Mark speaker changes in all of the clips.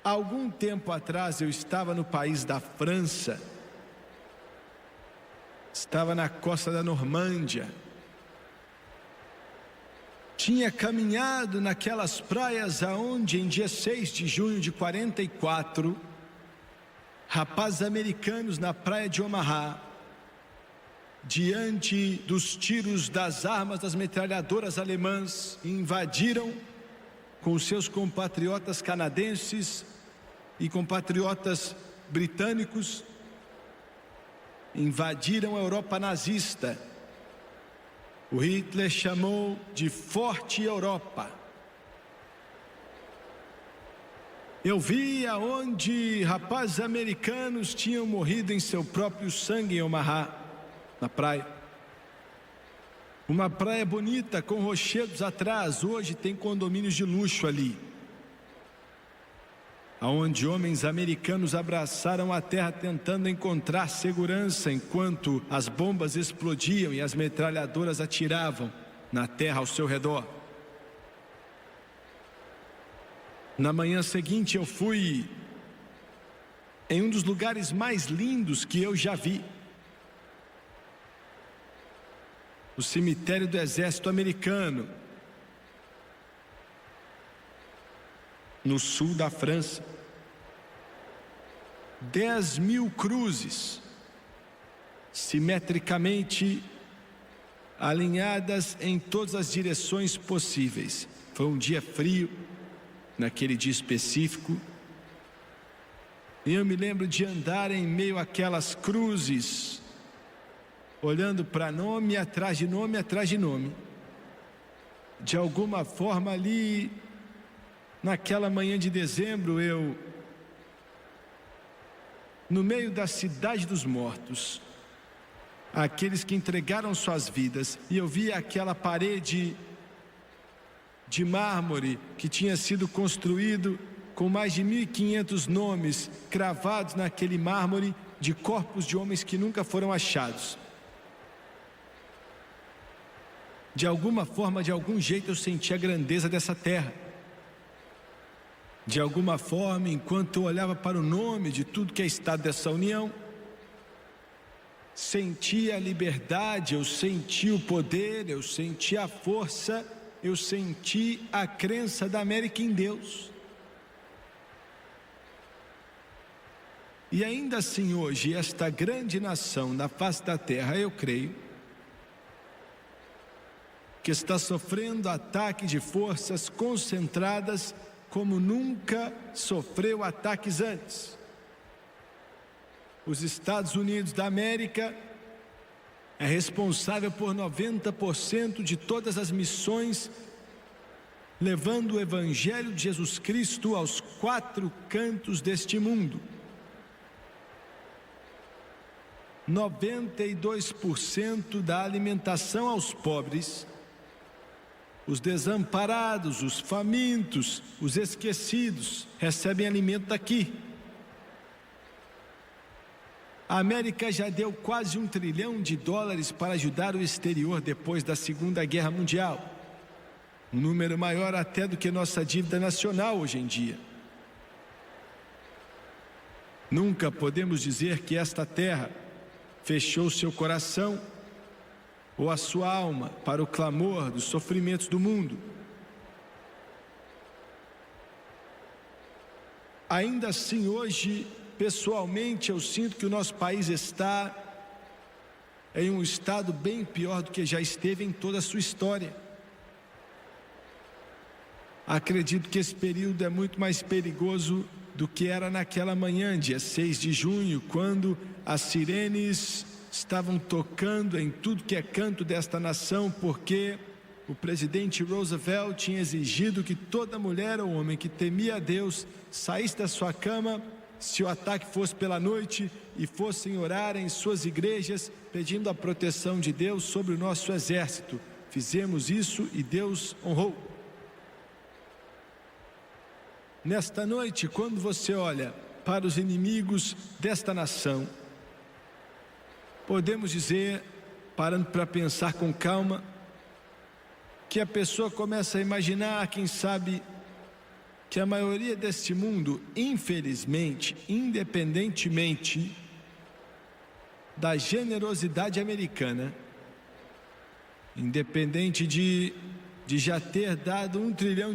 Speaker 1: Há algum tempo atrás eu estava no país da França, estava na costa da Normândia, tinha caminhado naquelas praias aonde em dia 6 de junho de 44, rapazes americanos na praia de Omaha, diante dos tiros das armas das metralhadoras alemãs, invadiram com seus compatriotas canadenses e compatriotas britânicos, invadiram a Europa nazista. O Hitler chamou de Forte Europa. Eu vi aonde rapazes americanos tinham morrido em seu próprio sangue em Omaha, na praia. Uma praia bonita com rochedos atrás. Hoje tem condomínios de luxo ali, aonde homens americanos abraçaram a terra tentando encontrar segurança enquanto as bombas explodiam e as metralhadoras atiravam na terra ao seu redor. Na manhã seguinte eu fui em um dos lugares mais lindos que eu já vi, o cemitério do exército americano, no sul da França. 10.000 cruzes, simetricamente alinhadas em todas as direções possíveis. Foi um dia frio, naquele dia específico, e eu me lembro de andar em meio àquelas cruzes, olhando para nome atrás de nome atrás de nome. De alguma forma ali, naquela manhã de dezembro, no meio da cidade dos mortos, aqueles que entregaram suas vidas, e eu via aquela parede de mármore que tinha sido construído com mais de 1.500 nomes cravados naquele mármore, de corpos de homens que nunca foram achados. De alguma forma, de algum jeito, eu senti a grandeza dessa terra. De alguma forma, enquanto eu olhava para o nome de tudo que é estado dessa união, senti a liberdade, eu senti o poder, eu senti a força, eu senti a crença da América em Deus. E ainda assim hoje, esta grande nação na face da terra, eu creio, que está sofrendo ataque de forças concentradas como nunca sofreu ataques antes. Os Estados Unidos da América é responsável por 90% de todas as missões, levando o Evangelho de Jesus Cristo aos 4 cantos deste mundo. 92% da alimentação aos pobres, os desamparados, os famintos, os esquecidos, recebem alimento daqui. A América já deu quase $1 trilhão para ajudar o exterior depois da Segunda Guerra Mundial. Um número maior até do que nossa dívida nacional hoje em dia. Nunca podemos dizer que esta terra fechou seu coração ou a sua alma para o clamor dos sofrimentos do mundo. Ainda assim, hoje, pessoalmente, eu sinto que o nosso país está em um estado bem pior do que já esteve em toda a sua história. Acredito que esse período é muito mais perigoso do que era naquela manhã, dia 6 de junho, quando as sirenes estavam tocando em tudo que é canto desta nação, porque o presidente Roosevelt tinha exigido que toda mulher ou homem que temia a Deus saísse da sua cama, se o ataque fosse pela noite, e fossem orar em suas igrejas, pedindo a proteção de Deus sobre o nosso exército. Fizemos isso e Deus honrou. Nesta noite, quando você olha para os inimigos desta nação, podemos dizer, parando para pensar com calma, que a pessoa começa a imaginar, quem sabe, que a maioria deste mundo, infelizmente, independentemente da generosidade americana, independente de já ter dado $1 trilhão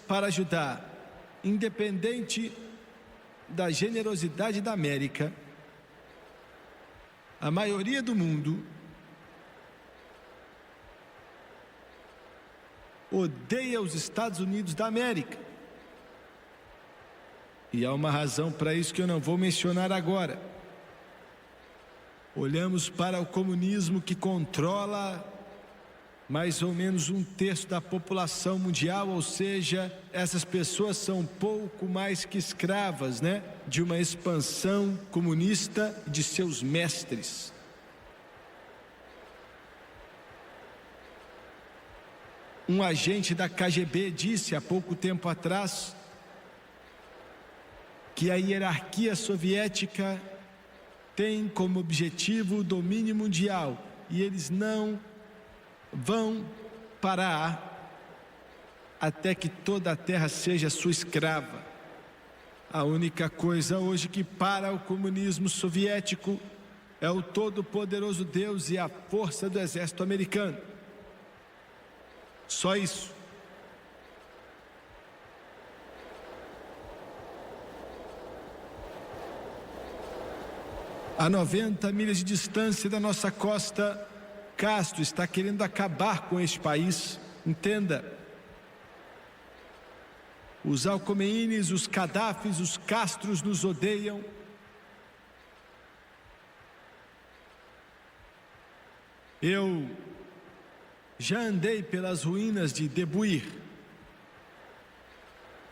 Speaker 1: para ajudar, independente da generosidade da América, a maioria do mundo odeia os Estados Unidos da América. E há uma razão para isso que eu não vou mencionar agora. Olhamos para o comunismo, que controla mais ou menos 1/3 da população mundial, ou seja, essas pessoas são pouco mais que escravas, de uma expansão comunista de seus mestres. Um agente da KGB disse há pouco tempo atrás que a hierarquia soviética tem como objetivo o domínio mundial e eles não vão parar até que toda a terra seja sua escrava. A única coisa hoje que para o comunismo soviético é o todo-poderoso Deus e a força do exército americano. Só isso. A 90 milhas de distância da nossa costa, Castro está querendo acabar com este país. Entenda. Os Alcomeines, os Gadafis, os Castros nos odeiam. Eu já andei pelas ruínas de Debuir,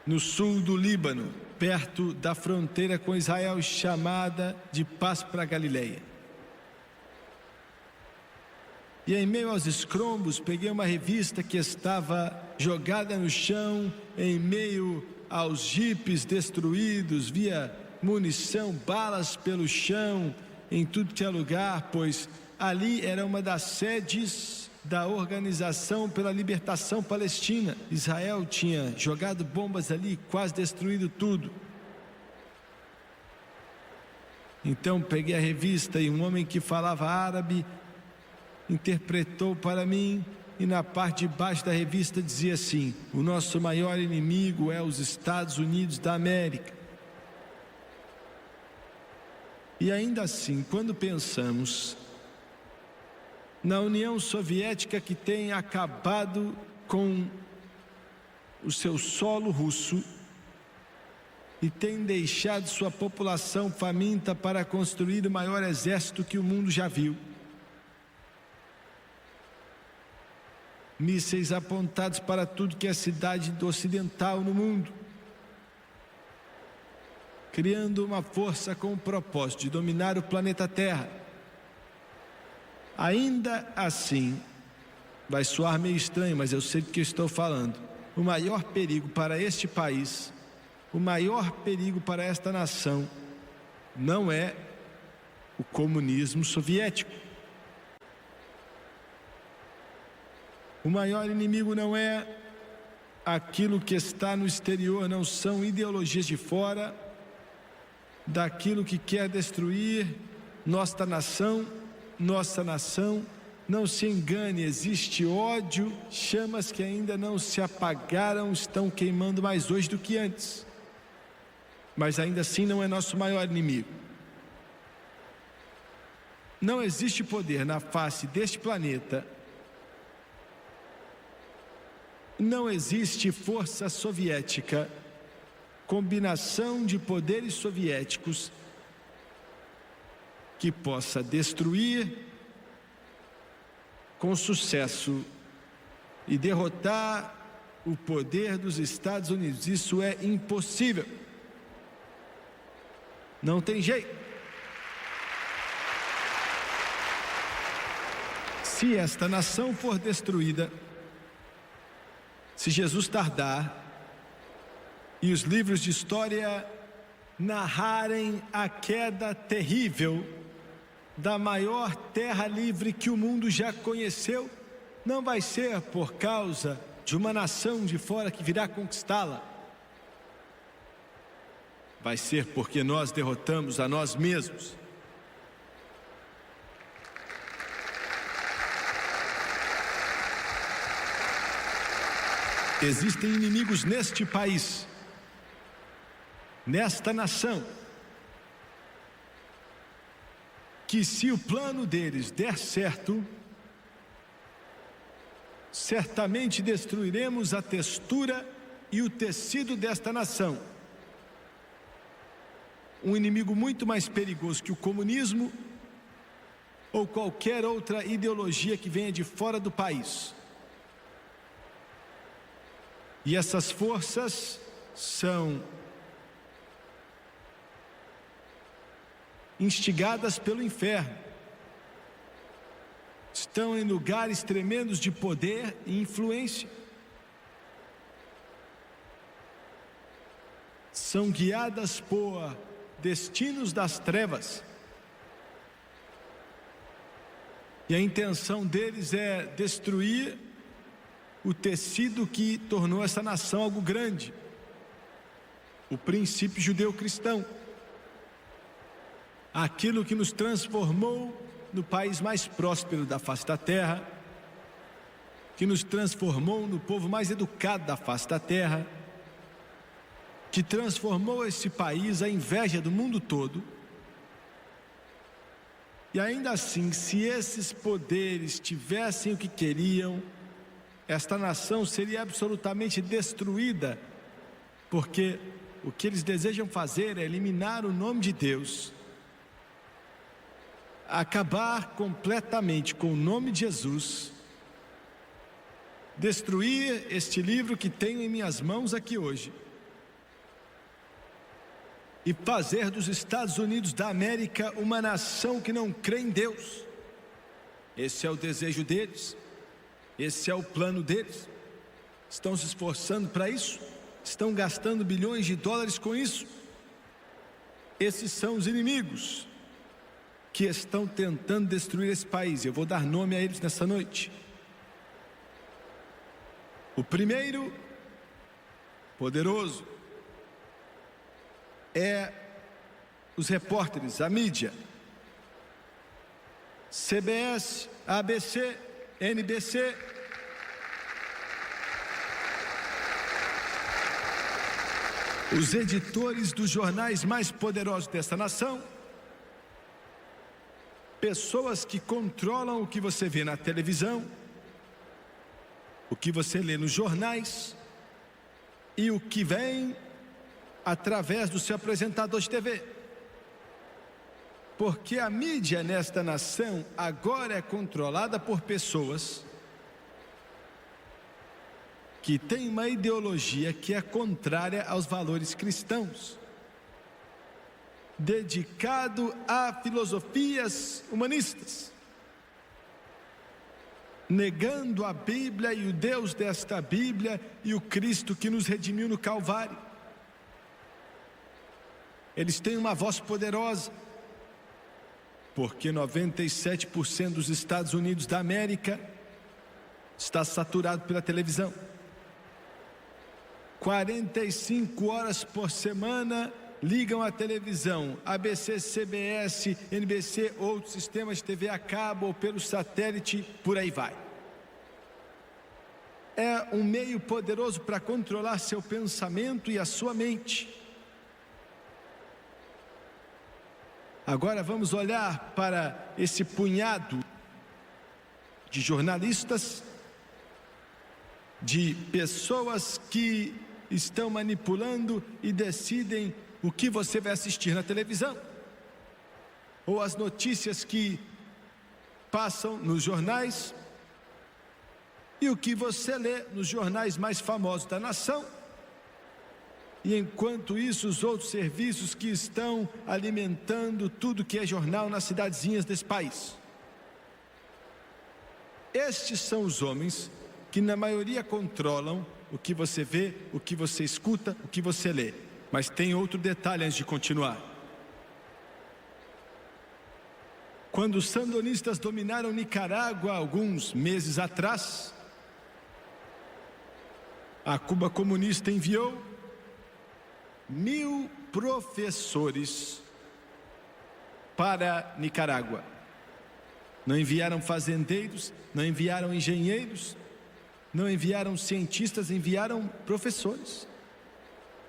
Speaker 1: no sul do Líbano, perto da fronteira com Israel, chamada de Paz para Galileia. E em meio aos escombros, peguei uma revista que estava jogada no chão, em meio aos jipes destruídos, via munição, balas pelo chão, em tudo que é lugar, pois ali era uma das sedes da Organização pela Libertação Palestina. Israel tinha jogado bombas ali, quase destruído tudo. Então peguei a revista e um homem que falava árabe interpretou para mim, e na parte de baixo da revista dizia assim: o nosso maior inimigo é os Estados Unidos da América. E ainda assim, quando pensamos na União Soviética, que tem acabado com o seu solo russo e tem deixado sua população faminta para construir o maior exército que o mundo já viu, mísseis apontados para tudo que é cidade ocidental no mundo, criando uma força com o propósito de dominar o planeta Terra. Ainda assim, vai soar meio estranho, mas eu sei do que eu estou falando. O maior perigo para este país, o maior perigo para esta nação, não é o comunismo soviético. O maior inimigo não é aquilo que está no exterior, não são ideologias de fora, daquilo que quer destruir nossa nação. Não se engane, existe ódio, chamas que ainda não se apagaram, estão queimando mais hoje do que antes. Mas ainda assim não é nosso maior inimigo. Não existe poder na face deste planeta, não existe força soviética, combinação de poderes soviéticos, que possa destruir com sucesso e derrotar o poder dos Estados Unidos. Isso é impossível. Não tem jeito. Se esta nação for destruída, se Jesus tardar e os livros de história narrarem a queda terrível da maior terra livre que o mundo já conheceu, não vai ser por causa de uma nação de fora que virá conquistá-la. vai ser porque nós derrotamos a nós mesmos. Existem inimigos neste país, nesta nação, que se o plano deles der certo, certamente destruiremos a textura e o tecido desta nação. Um inimigo muito mais perigoso que o comunismo ou qualquer outra ideologia que venha de fora do país. E essas forças são instigadas pelo inferno. Estão em lugares tremendos de poder e influência. São guiadas por destinos das trevas. E a intenção deles é destruir o tecido que tornou essa nação algo grande. O princípio judeu-cristão. Aquilo que nos transformou no país mais próspero da face da terra, que nos transformou no povo mais educado da face da terra, que transformou esse país à inveja do mundo todo. E ainda assim, se esses poderes tivessem o que queriam, esta nação seria absolutamente destruída, porque o que eles desejam fazer é eliminar o nome de Deus, acabar completamente com o nome de Jesus, destruir este livro que tenho em minhas mãos aqui hoje e fazer dos Estados Unidos da América uma nação que não crê em Deus. Esse é o desejo deles, esse é o plano deles. Estão se esforçando para isso, estão gastando bilhões de dólares com isso. Esses são os inimigos que estão tentando destruir esse país. Eu vou dar nome a eles nessa noite. O primeiro, poderoso, é os repórteres, a mídia. CBS, ABC, NBC. Os editores dos jornais mais poderosos desta nação. Pessoas que controlam o que você vê na televisão, o que você lê nos jornais e o que vem através do seu apresentador de TV. Porque a mídia nesta nação agora é controlada por pessoas que têm uma ideologia que é contrária aos valores cristãos, dedicado a filosofias humanistas, negando a Bíblia e o Deus desta Bíblia e o Cristo que nos redimiu no Calvário. Eles têm uma voz poderosa, porque 97% dos Estados Unidos da América está saturado pela televisão. 45 horas por semana ligam a televisão, ABC, CBS, NBC, outros sistemas de TV a cabo ou pelo satélite, por aí vai. É um meio poderoso para controlar seu pensamento e a sua mente. Agora vamos olhar para esse punhado de jornalistas, de pessoas que estão manipulando e decidem o que você vai assistir na televisão, ou as notícias que passam nos jornais, e o que você lê nos jornais mais famosos da nação. E enquanto isso, os outros serviços que estão alimentando tudo que é jornal nas cidadezinhas desse país. Estes são os homens que na maioria controlam o que você vê, o que você escuta, o que você lê. Mas tem outro detalhe antes de continuar. Quando os sandinistas dominaram Nicarágua alguns meses atrás, a Cuba comunista enviou 1.000 professores para Nicarágua. Não enviaram fazendeiros, não enviaram engenheiros, não enviaram cientistas, enviaram professores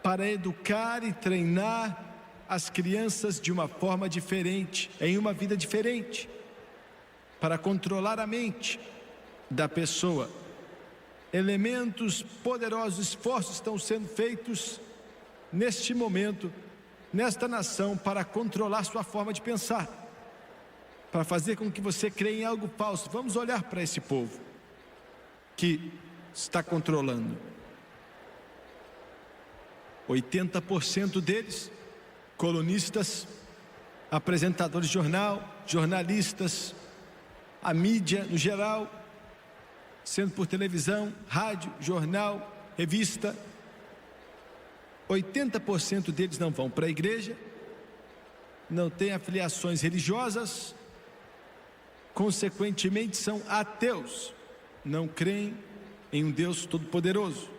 Speaker 1: para educar e treinar as crianças de uma forma diferente, em uma vida diferente, para controlar a mente da pessoa. Elementos poderosos, esforços estão sendo feitos neste momento, nesta nação, para controlar sua forma de pensar, para fazer com que você creia em algo falso. Vamos olhar para esse povo que está controlando. 80% deles, colunistas, apresentadores de jornal, jornalistas, a mídia no geral, sendo por televisão, rádio, jornal, revista. 80% deles não vão para a igreja, não têm afiliações religiosas, consequentemente são ateus, não creem em um Deus todo-poderoso.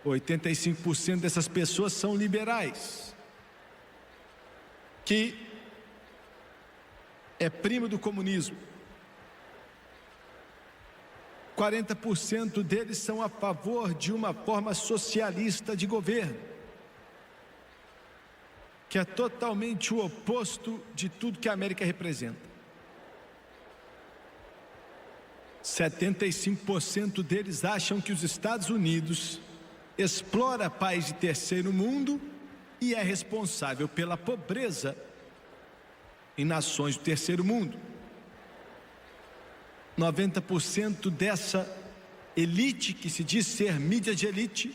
Speaker 1: 85% dessas pessoas são liberais, que é primo do comunismo. 40% deles são a favor de uma forma socialista de governo, que é totalmente o oposto de tudo que a América representa. 75% deles acham que os Estados Unidos explora países de terceiro mundo e é responsável pela pobreza em nações do terceiro mundo. 90% dessa elite, que se diz ser mídia de elite,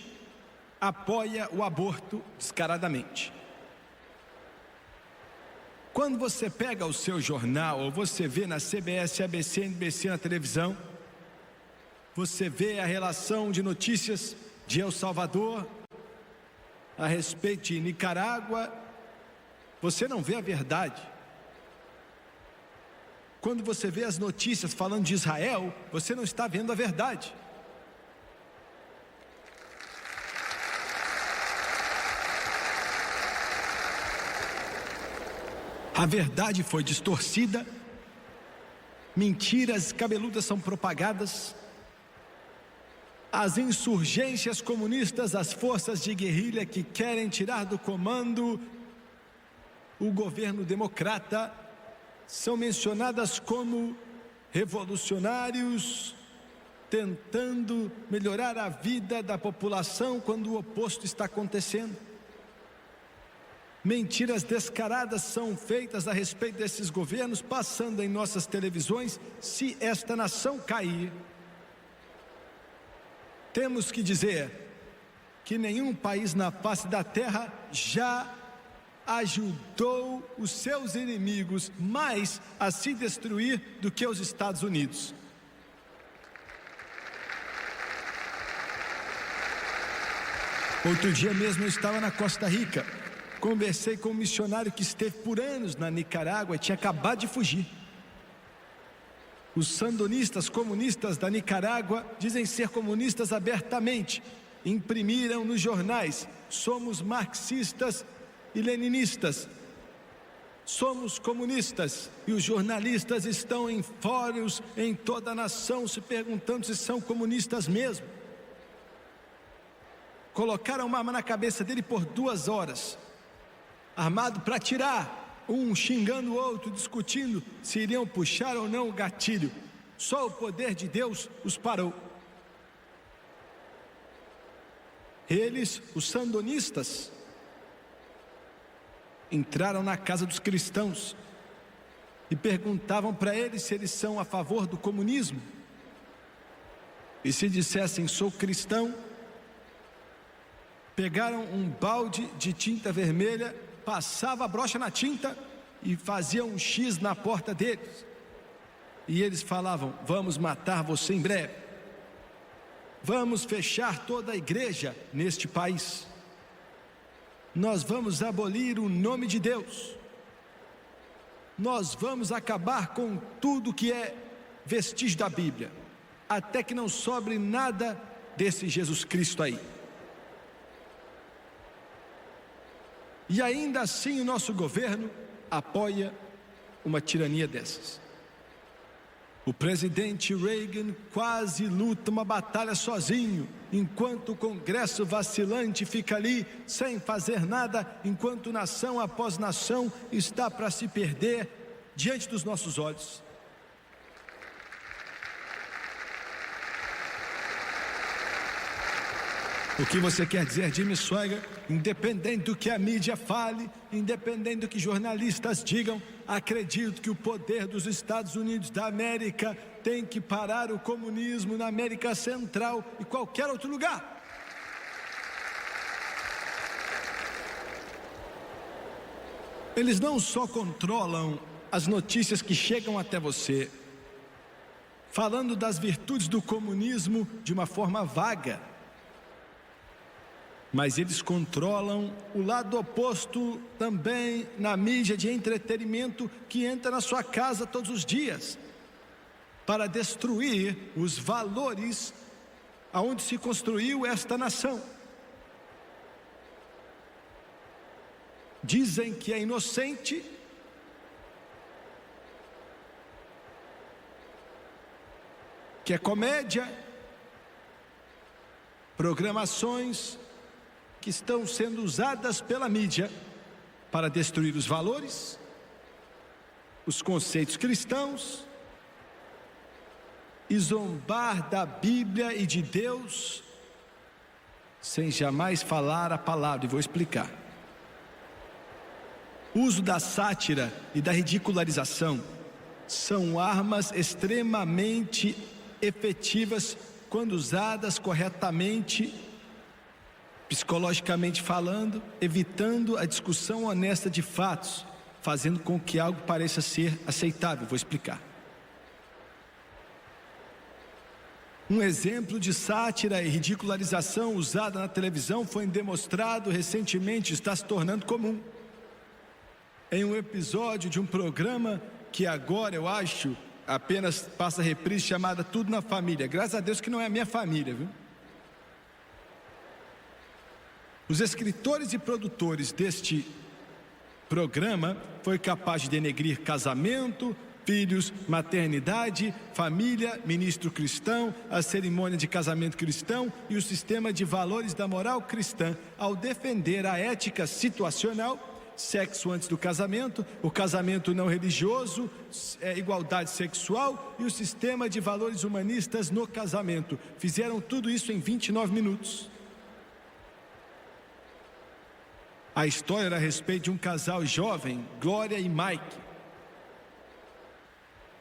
Speaker 1: apoia o aborto descaradamente. Quando você pega o seu jornal, ou você vê na CBS, ABC, NBC na televisão, você vê a relação de notícias de El Salvador a respeito de Nicarágua, você não vê a verdade. Quando você vê as notícias falando de Israel, você não está vendo a verdade. A verdade foi distorcida, mentiras cabeludas são propagadas, as insurgências comunistas, as forças de guerrilha que querem tirar do comando o governo democrata, são mencionadas como revolucionários, tentando melhorar a vida da população quando o oposto está acontecendo. Mentiras descaradas são feitas a respeito desses governos, passando em nossas televisões. Se esta nação cair, temos que dizer que nenhum país na face da terra já ajudou os seus inimigos mais a se destruir do que os Estados Unidos. Outro dia mesmo eu estava na Costa Rica, conversei com um missionário que esteve por anos na Nicarágua e tinha acabado de fugir. Os sandinistas, comunistas da Nicarágua, dizem ser comunistas abertamente, imprimiram nos jornais: somos marxistas e leninistas, somos comunistas. E os jornalistas estão em fóruns em toda a nação se perguntando se são comunistas mesmo. Colocaram uma arma na cabeça dele por 2 horas, armado para atirar, um xingando o outro, discutindo se iriam puxar ou não o gatilho. Só o poder de Deus os parou. Eles, os sandinistas, entraram na casa dos cristãos e perguntavam para eles se eles são a favor do comunismo. E se dissessem sou cristão, pegaram um balde de tinta vermelha, passava a brocha na tinta e faziam um X na porta deles. E eles falavam: vamos matar você em breve, vamos fechar toda a igreja neste país, nós vamos abolir o nome de Deus, nós vamos acabar com tudo que é vestígio da Bíblia, até que não sobre nada desse Jesus Cristo aí. E ainda assim o nosso governo apoia uma tirania dessas. O presidente Reagan quase luta uma batalha sozinho, enquanto o Congresso vacilante fica ali sem fazer nada, enquanto nação após nação está para se perder diante dos nossos olhos. O que você quer dizer, Jimmy Swaggart? Independente do que a mídia fale, independente do que jornalistas digam, acredito que o poder dos Estados Unidos da América tem que parar o comunismo na América Central e qualquer outro lugar. Eles não só controlam as notícias que chegam até você, falando das virtudes do comunismo de uma forma vaga, mas eles controlam o lado oposto também na mídia de entretenimento que entra na sua casa todos os dias para destruir os valores aonde se construiu esta nação. Dizem que é inocente, que é comédia, programações que estão sendo usadas pela mídia para destruir os valores, os conceitos cristãos e zombar da Bíblia e de Deus sem jamais falar a palavra. E vou explicar. O uso da sátira e da ridicularização são armas extremamente efetivas quando usadas corretamente, psicologicamente falando, evitando a discussão honesta de fatos, fazendo com que algo pareça ser aceitável. Vou explicar. Um exemplo de sátira e ridicularização usada na televisão foi demonstrado recentemente, está se tornando comum. Em um episódio de um programa que agora eu acho apenas passa reprise, chamada Tudo na Família. Graças a Deus que não é a minha família, viu? Os escritores e produtores deste programa foi capaz de denegrir casamento, filhos, maternidade, família, ministro cristão, a cerimônia de casamento cristão e o sistema de valores da moral cristã, ao defender a ética situacional, sexo antes do casamento, o casamento não religioso, igualdade sexual e o sistema de valores humanistas no casamento. Fizeram tudo isso em 29 minutos. A história era a respeito de um casal jovem, Glória e Mike.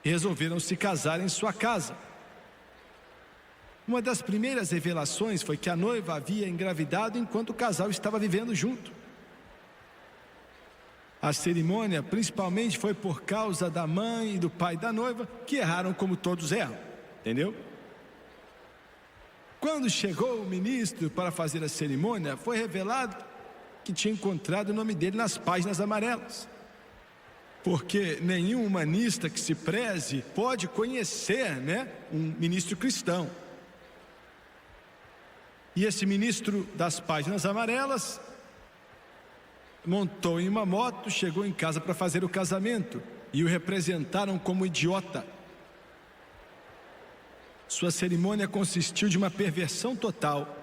Speaker 1: Resolveram se casar em sua casa. Uma das primeiras revelações foi que a noiva havia engravidado enquanto o casal estava vivendo junto. A cerimônia principalmente foi por causa da mãe e do pai da noiva, que erraram como todos erram, entendeu? Quando chegou o ministro para fazer a cerimônia, foi revelado que tinha encontrado o nome dele nas páginas amarelas. Porque nenhum humanista que se preze pode conhecer, um ministro cristão. E esse ministro das páginas amarelas montou em uma moto, chegou em casa para fazer o casamento e o representaram como idiota. Sua cerimônia consistiu de uma perversão total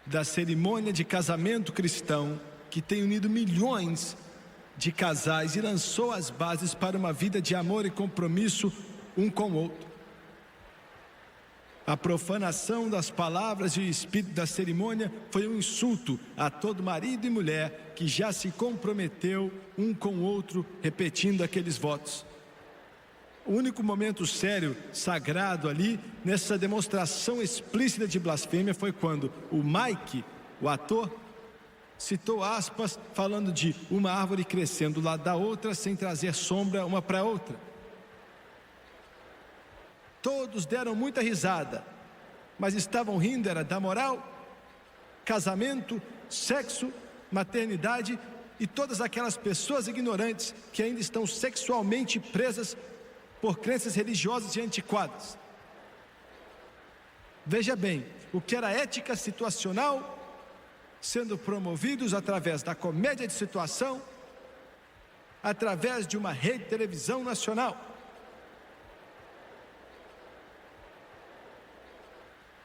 Speaker 1: da cerimônia de casamento cristão que tem unido milhões de casais e lançou as bases para uma vida de amor e compromisso um com o outro. A profanação das palavras e o espírito da cerimônia foi um insulto a todo marido e mulher que já se comprometeu um com o outro repetindo aqueles votos. O único momento sério, sagrado ali, nessa demonstração explícita de blasfêmia, foi quando o Mike, o ator, citou aspas falando de uma árvore crescendo do lado da outra sem trazer sombra uma para a outra. Todos deram muita risada, mas estavam rindo era da moral, casamento, sexo, maternidade e todas aquelas pessoas ignorantes que ainda estão sexualmente presas por crenças religiosas e antiquadas. Veja bem, o que era ética situacional sendo promovidos através da comédia de situação, através de uma rede de televisão nacional.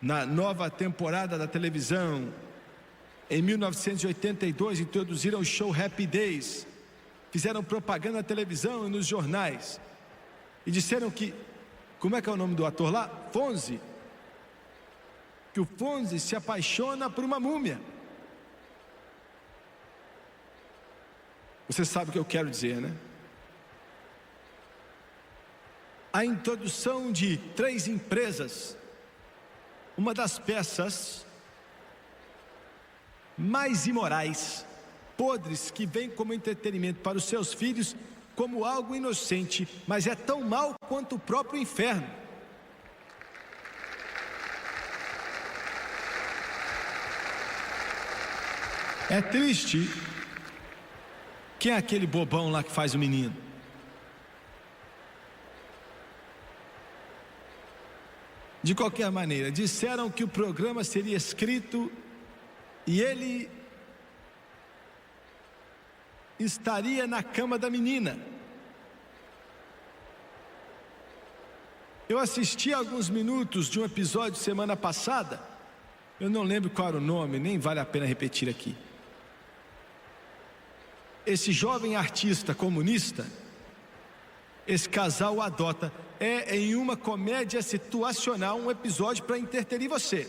Speaker 1: Na nova temporada da televisão, em 1982, introduziram o show Happy Days, fizeram propaganda na televisão e nos jornais, e disseram que, como é que é o nome do ator lá? Fonzi, que o Fonzi se apaixona por uma múmia. Você sabe o que eu quero dizer, né? A introdução de 3 empresas, uma das peças mais imorais, podres, que vem como entretenimento para os seus filhos, como algo inocente, mas é tão mau quanto o próprio inferno. É triste. Quem é aquele bobão lá que faz o menino? De qualquer maneira, disseram que o programa seria escrito e ele estaria na cama da menina. Eu assisti alguns minutos de um episódio semana passada, eu não lembro qual era o nome, nem vale a pena repetir aqui. Esse jovem artista comunista, esse casal o adota. É em uma comédia situacional, um episódio para entreter você.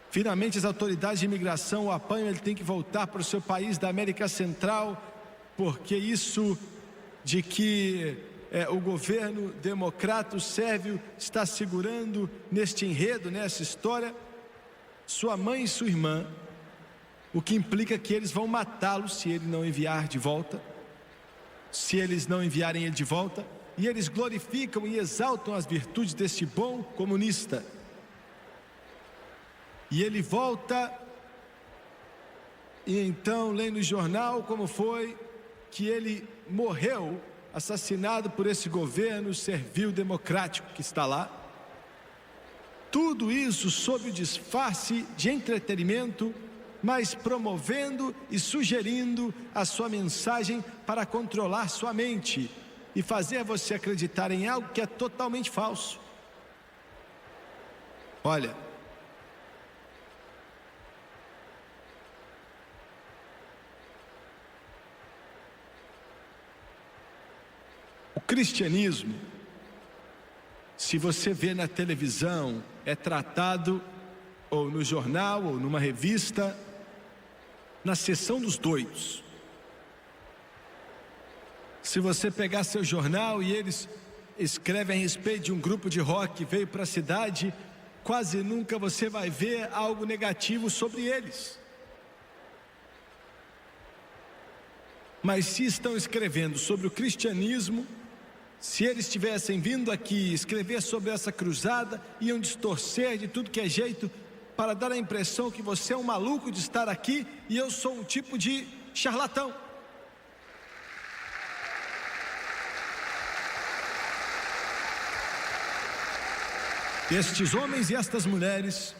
Speaker 1: Finalmente as autoridades de imigração o apanham, ele tem que voltar para o seu país da América Central, porque isso de que o governo democrata, o sérvio, está segurando neste enredo, nessa história, sua mãe e sua irmã, o que implica que eles vão matá-lo se ele não enviar de volta. Se eles não enviarem ele de volta, e eles glorificam e exaltam as virtudes deste bom comunista. E ele volta, e então lê no jornal como foi que ele morreu, assassinado por esse governo servil democrático que está lá. Tudo isso sob o disfarce de entretenimento, mas promovendo e sugerindo a sua mensagem para controlar sua mente e fazer você acreditar em algo que é totalmente falso. Olha, o cristianismo, se você vê na televisão, é tratado ou no jornal ou numa revista, na seção dos doidos. Se você pegar seu jornal e eles escrevem a respeito de um grupo de rock que veio para a cidade, quase nunca você vai ver algo negativo sobre eles. Mas se estão escrevendo sobre o cristianismo, se eles tivessem vindo aqui escrever sobre essa cruzada, iam distorcer de tudo que é jeito para dar a impressão que você é um maluco de estar aqui e eu sou um tipo de charlatão. Estes homens e estas mulheres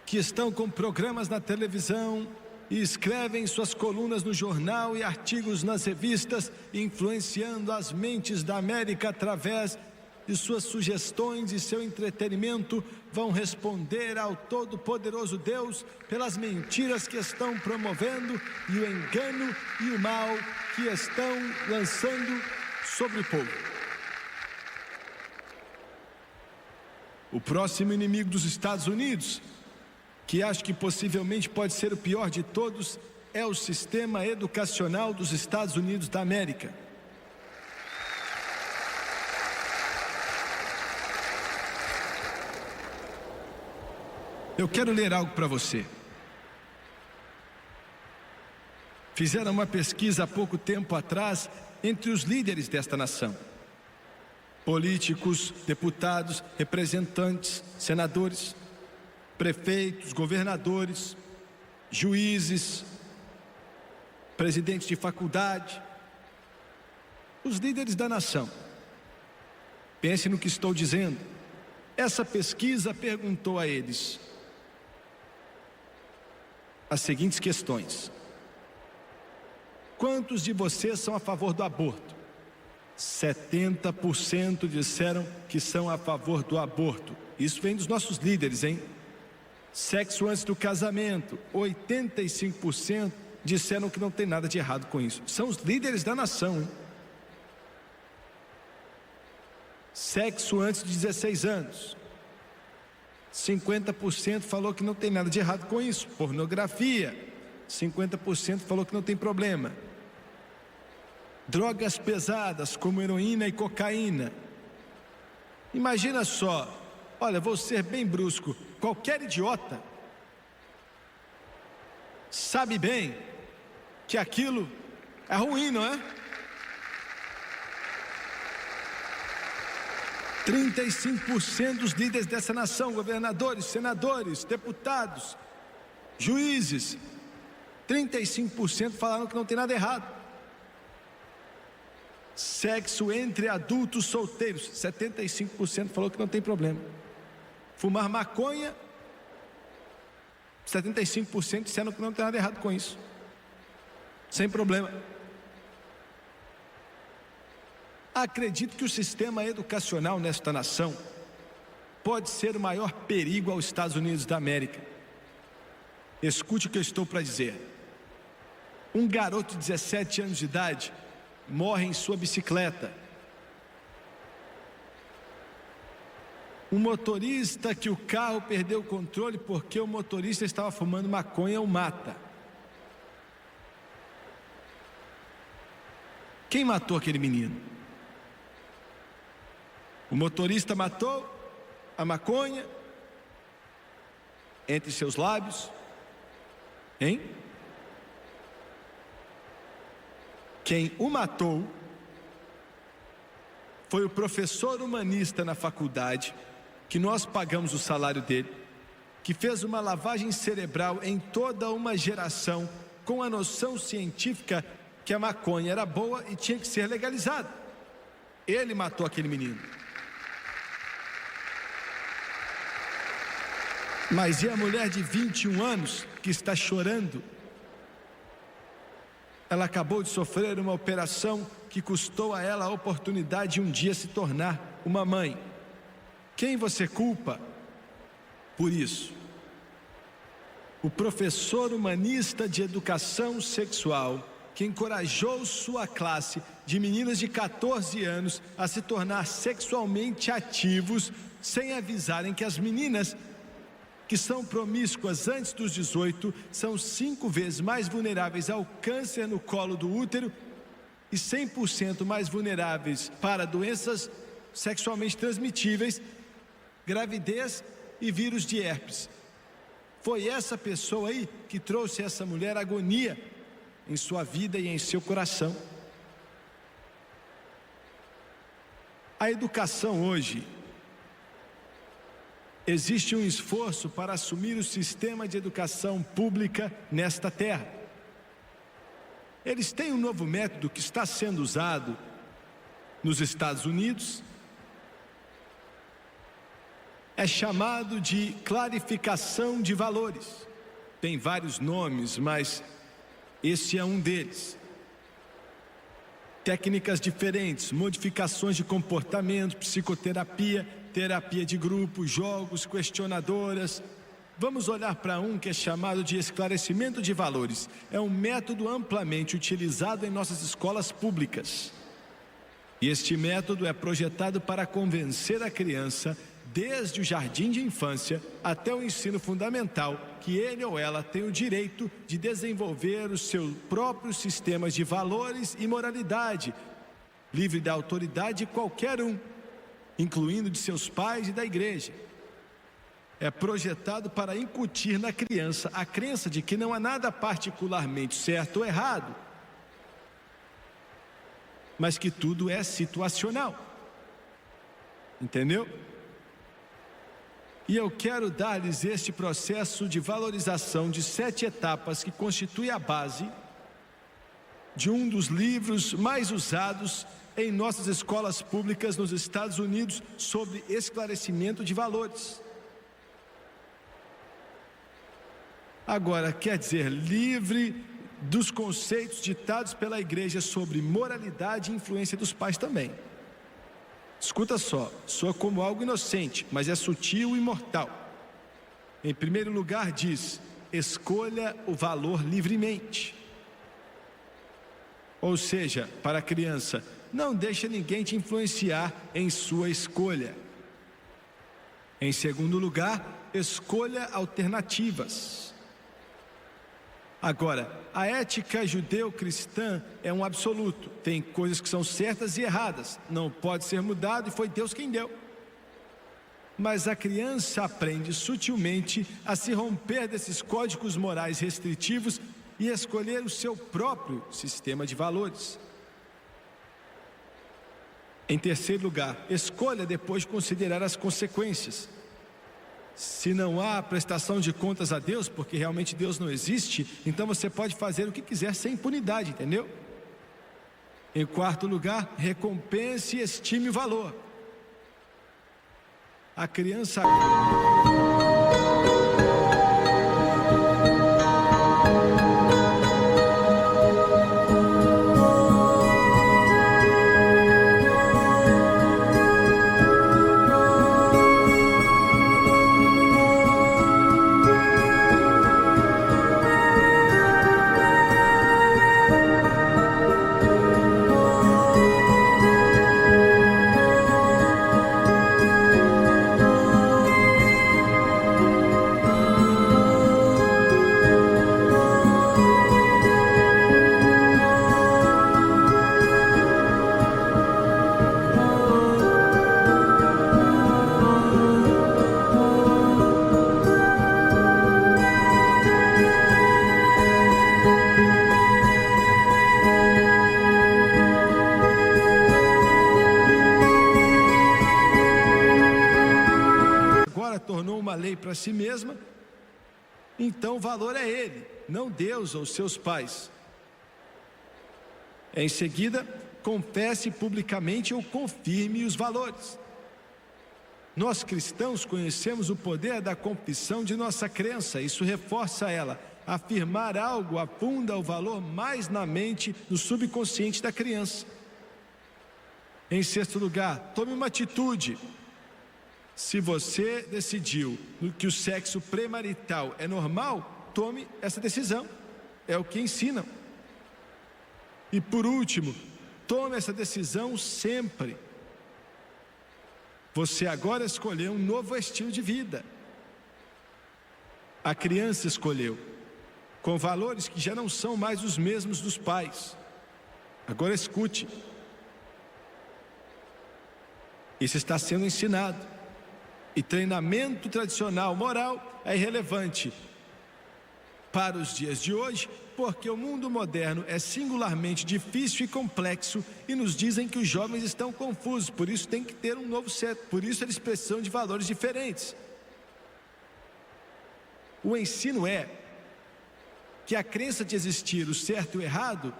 Speaker 1: que estão com programas na televisão e escrevem suas colunas no jornal e artigos nas revistas, influenciando as mentes da América através de suas sugestões e seu entretenimento, vão responder ao Todo-Poderoso Deus pelas mentiras que estão promovendo e o engano e o mal que estão lançando sobre o povo. O próximo inimigo dos Estados Unidos, que acho que possivelmente pode ser o pior de todos, é o sistema educacional dos Estados Unidos da América. Eu quero ler algo para você. Fizeram uma pesquisa há pouco tempo atrás entre os líderes desta nação. Políticos, deputados, representantes, senadores, prefeitos, governadores, juízes, presidentes de faculdade, os líderes da nação. Pense no que estou dizendo. Essa pesquisa perguntou a eles: as seguintes questões. Quantos de vocês são a favor do aborto? 70% disseram que são a favor do aborto. Isso vem dos nossos líderes, hein? Sexo antes do casamento, 85% disseram que não tem nada de errado com isso. São os líderes da nação, hein? Sexo antes de 16 anos, 50% falou que não tem nada de errado com isso. Pornografia, 50% falou que não tem problema. Drogas pesadas como heroína e cocaína. Imagina só, olha, vou ser bem brusco, qualquer idiota sabe bem que aquilo é ruim, não é? 35% dos líderes dessa nação, governadores, senadores, deputados, juízes, 35% falaram que não tem nada errado. Sexo entre adultos solteiros, 75% falou que não tem problema. Fumar maconha, 75% disseram que não tem nada errado com isso, sem problema. Acredito que o sistema educacional nesta nação pode ser o maior perigo aos Estados Unidos da América. Escute o que eu estou para dizer. Um garoto de 17 anos de idade morre em sua bicicleta. Um motorista que o carro perdeu o controle porque o motorista estava fumando maconha o mata. Quem matou aquele menino? O motorista matou a maconha entre seus lábios, hein? Quem o matou foi o professor humanista na faculdade, que nós pagamos o salário dele, que fez uma lavagem cerebral em toda uma geração com a noção científica que a maconha era boa e tinha que ser legalizada. Ele matou aquele menino. Mas e a mulher de 21 anos que está chorando? Ela acabou de sofrer uma operação que custou a ela a oportunidade de um dia se tornar uma mãe. Quem você culpa por isso? O professor humanista de educação sexual que encorajou sua classe de meninos de 14 anos a se tornar sexualmente ativos sem avisarem que as meninas que são promíscuas antes dos 18 são 5 vezes mais vulneráveis ao câncer no colo do útero e 100% mais vulneráveis para doenças sexualmente transmitíveis, gravidez e vírus de herpes. Foi essa pessoa aí que trouxe essa mulher agonia em sua vida e em seu coração. A educação hoje, existe um esforço para assumir o sistema de educação pública nesta terra. Eles têm um novo método que está sendo usado nos Estados Unidos. É chamado de clarificação de valores. Tem vários nomes, mas esse é um deles. Técnicas diferentes, modificações de comportamento, psicoterapia, terapia de grupo, jogos, questionadoras. Vamos olhar para um que é chamado de esclarecimento de valores. É um método amplamente utilizado em nossas escolas públicas. E este método é projetado para convencer a criança, desde o jardim de infância até o ensino fundamental, que ele ou ela tem o direito de desenvolver os seus próprios sistemas de valores e moralidade, livre da autoridade de qualquer um, incluindo de seus pais e da igreja. É projetado para incutir na criança a crença de que não há nada particularmente certo ou errado, mas que tudo é situacional. Entendeu? E eu quero dar-lhes este processo de valorização de 7 etapas que constitui a base de um dos livros mais usados em nossas escolas públicas nos Estados Unidos sobre esclarecimento de valores. Agora, quer dizer, livre dos conceitos ditados pela igreja sobre moralidade e influência dos pais também. Escuta só, soa como algo inocente, mas é sutil e mortal. Em primeiro lugar diz, escolha o valor livremente. Ou seja, para a criança, não deixa ninguém te influenciar em sua escolha. Em segundo lugar, escolha alternativas. Agora, a ética judeu-cristã é um absoluto. Tem coisas que são certas e erradas. Não pode ser mudado e foi Deus quem deu. Mas a criança aprende sutilmente a se romper desses códigos morais restritivos e escolher o seu próprio sistema de valores. Em terceiro lugar, escolha depois de considerar as consequências. Se não há prestação de contas a Deus, porque realmente Deus não existe, então você pode fazer o que quiser sem impunidade, entendeu? Em quarto lugar, recompense e estime o valor. A criança... tornou uma lei para si mesma, então o valor é ele, não Deus ou seus pais. Em seguida, confesse publicamente ou confirme os valores. Nós cristãos conhecemos o poder da confissão de nossa crença, isso reforça ela. Afirmar algo afunda o valor mais na mente, no subconsciente da criança. Em sexto lugar, tome uma atitude. Se você decidiu que o sexo premarital é normal, tome essa decisão. É o que ensinam. E por último, tome essa decisão sempre. Você agora escolheu um novo estilo de vida. A criança escolheu, com valores que já não são mais os mesmos dos pais. Agora escute. Isso está sendo ensinado. E treinamento tradicional moral é irrelevante para os dias de hoje, porque o mundo moderno é singularmente difícil e complexo e nos dizem que os jovens estão confusos, por isso tem que ter um novo set, por isso eles precisam de valores diferentes. O ensino é que a crença de existir o certo e o errado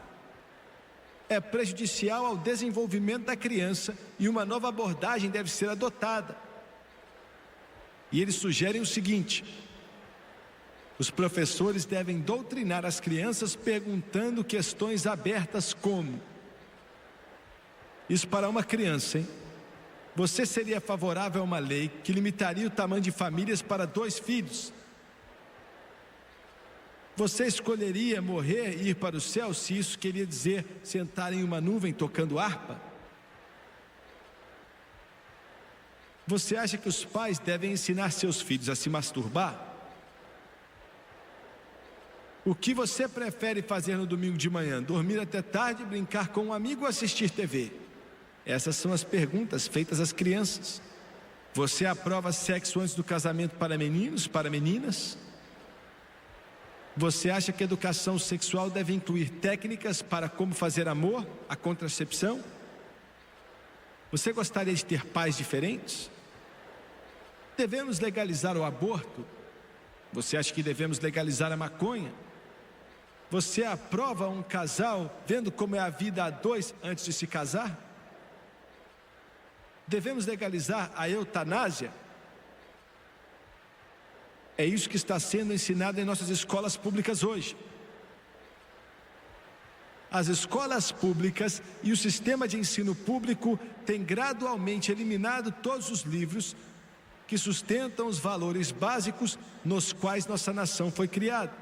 Speaker 1: é prejudicial ao desenvolvimento da criança e uma nova abordagem deve ser adotada. E eles sugerem o seguinte: os professores devem doutrinar as crianças perguntando questões abertas como: isso para uma criança, hein? Você seria favorável a uma lei que limitaria o tamanho de famílias para 2 filhos? Você escolheria morrer e ir para o céu se isso queria dizer sentar em uma nuvem tocando harpa? Você acha que os pais devem ensinar seus filhos a se masturbar? O que você prefere fazer no domingo de manhã? Dormir até tarde, brincar com um amigo ou assistir TV? Essas são as perguntas feitas às crianças. Você aprova sexo antes do casamento para meninos, para meninas? Você acha que a educação sexual deve incluir técnicas para como fazer amor, a contracepção? Você gostaria de ter pais diferentes? Devemos legalizar o aborto? Você acha que devemos legalizar a maconha? Você aprova um casal vendo como é a vida a 2 antes de se casar? Devemos legalizar a eutanásia? É isso que está sendo ensinado em nossas escolas públicas hoje. As escolas públicas e o sistema de ensino público têm gradualmente eliminado todos os livros que sustentam os valores básicos nos quais nossa nação foi criada.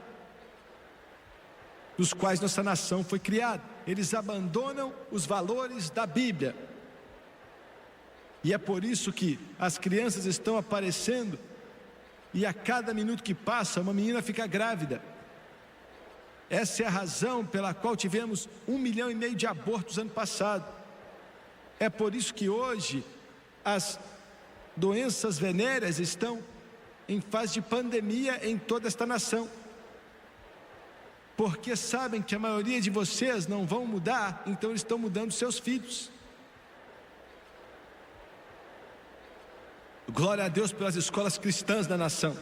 Speaker 1: Eles abandonam os valores da Bíblia. E é por isso que as crianças estão aparecendo e a cada minuto que passa uma menina fica grávida. Essa é a razão pela qual tivemos 1,5 milhão de abortos ano passado. É por isso que hoje as doenças venéreas estão em fase de pandemia em toda esta nação. Porque sabem que a maioria de vocês não vão mudar, então eles estão mudando seus filhos. Glória a Deus pelas escolas cristãs da nação.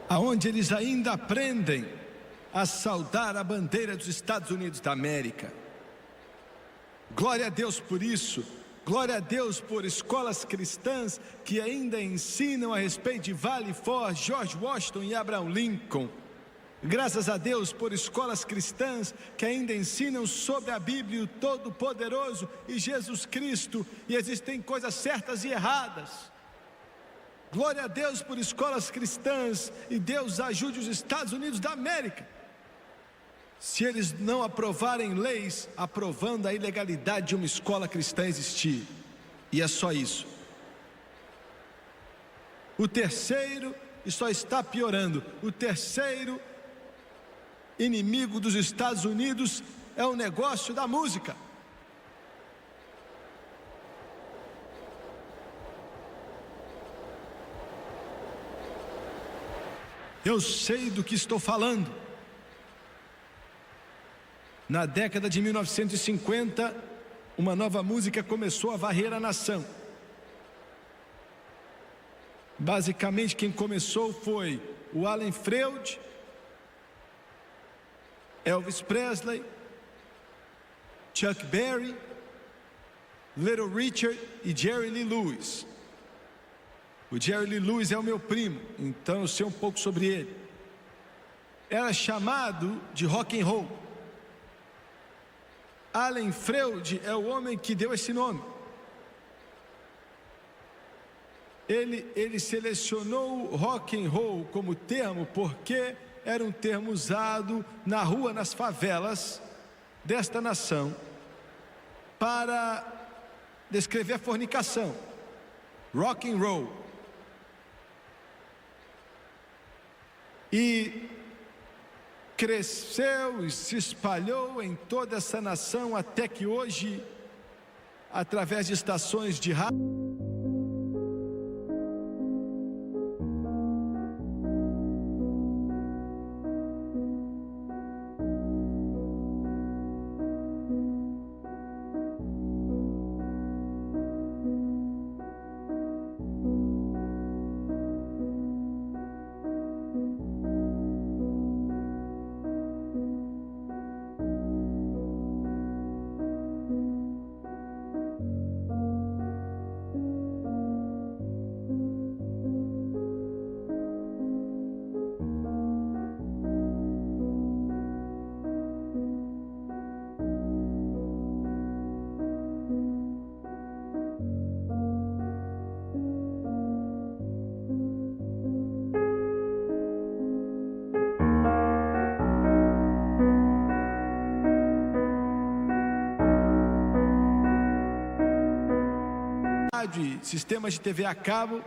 Speaker 1: Aonde eles ainda aprendem a saudar a bandeira dos Estados Unidos da América. Glória a Deus por isso. Glória a Deus por escolas cristãs que ainda ensinam a respeito de Valley Forge, George Washington e Abraham Lincoln. Graças a Deus por escolas cristãs que ainda ensinam sobre a Bíblia, o Todo-Poderoso e Jesus Cristo, e existem coisas certas e erradas. Glória a Deus por escolas cristãs, e Deus ajude os Estados Unidos da América. Se eles não aprovarem leis aprovando a ilegalidade de uma escola cristã existir, e é só isso. O terceiro, e só está piorando, o terceiro inimigo dos Estados Unidos é o negócio da música. Eu sei do que estou falando. Na década de 1950, uma nova música começou a varrer a nação. Basicamente, quem começou foi o Alan Freud, Elvis Presley, Chuck Berry, Little Richard e Jerry Lee Lewis. O Jerry Lee Lewis é o meu primo, então eu sei um pouco sobre ele. Era chamado de rock and roll. Alan Freud é o homem que deu esse nome. Ele selecionou rock and roll como termo porque era um termo usado na rua, nas favelas desta nação, para descrever a fornicação. Rock and roll. E cresceu e se espalhou em toda essa nação até que hoje, através de estações de rádio, e sistemas de TV a cabo,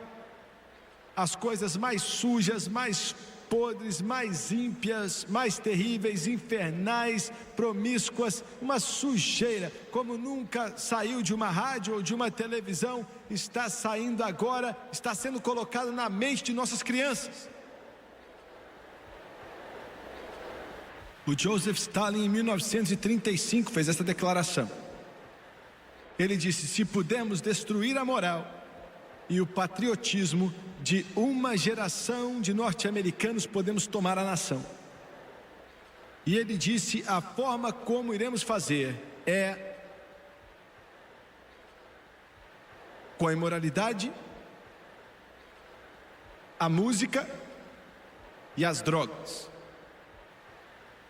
Speaker 1: as coisas mais sujas, mais podres, mais ímpias, mais terríveis, infernais, promíscuas, uma sujeira, como nunca saiu de uma rádio ou de uma televisão, está saindo agora, está sendo colocado na mente de nossas crianças. O Joseph Stalin, em 1935, fez essa declaração. Ele disse: se pudermos destruir a moral e o patriotismo de uma geração de norte-americanos, podemos tomar a nação. E ele disse: a forma como iremos fazer é com a imoralidade, a música e as drogas.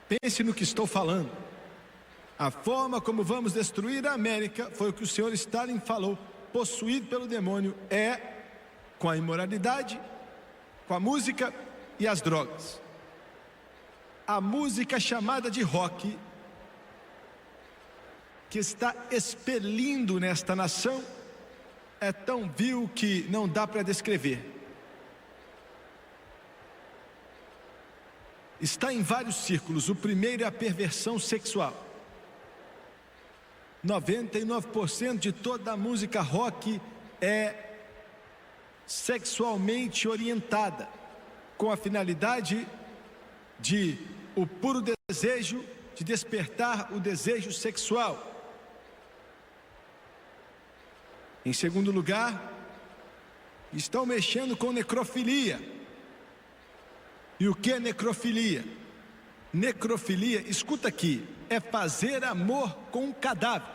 Speaker 1: Pense no que estou falando. A forma como vamos destruir a América, foi o que o senhor Stalin falou, possuído pelo demônio, é com a imoralidade, com a música e as drogas. A música chamada de rock, que está expelindo nesta nação, é tão vil que não dá para descrever. Está em vários círculos. O primeiro é a perversão sexual. 99% de toda a música rock é sexualmente orientada, com a finalidade de o puro desejo de despertar o desejo sexual. Em segundo lugar, estão mexendo com necrofilia. E o que é necrofilia? Necrofilia, escuta aqui, é fazer amor com um cadáver.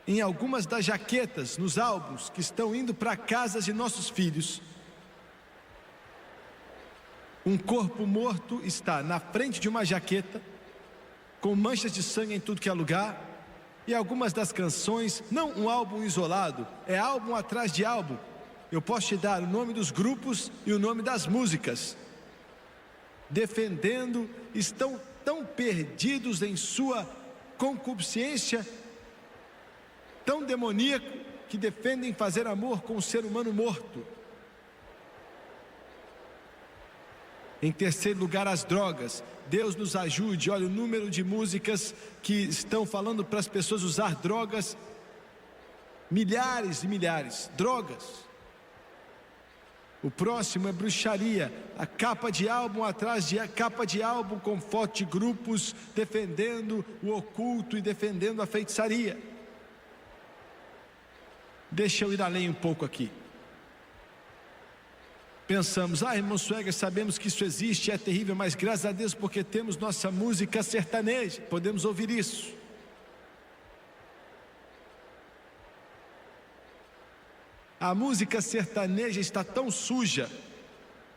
Speaker 1: Em algumas das jaquetas, nos álbuns que estão indo para casas de nossos filhos, um corpo morto está na frente de uma jaqueta, com manchas de sangue em tudo que é lugar. E algumas das canções, não um álbum isolado, é álbum atrás de álbum. Eu posso te dar o nome dos grupos e o nome das músicas. Defendendo, estão tão perdidos em sua concupiscência, tão demoníaco, que defendem fazer amor com um ser humano morto. Em terceiro lugar, as drogas. Deus nos ajude. Olha o número de músicas que estão falando para as pessoas usar drogas. Milhares e milhares. Drogas. O próximo é bruxaria. A capa de álbum atrás de capa de álbum com foto de grupos defendendo o oculto e defendendo a feitiçaria. Deixa eu ir além um pouco aqui. Pensamos, irmão Sueger, sabemos que isso existe, é terrível, mas graças a Deus porque temos nossa música sertaneja, podemos ouvir isso. A música sertaneja está tão suja,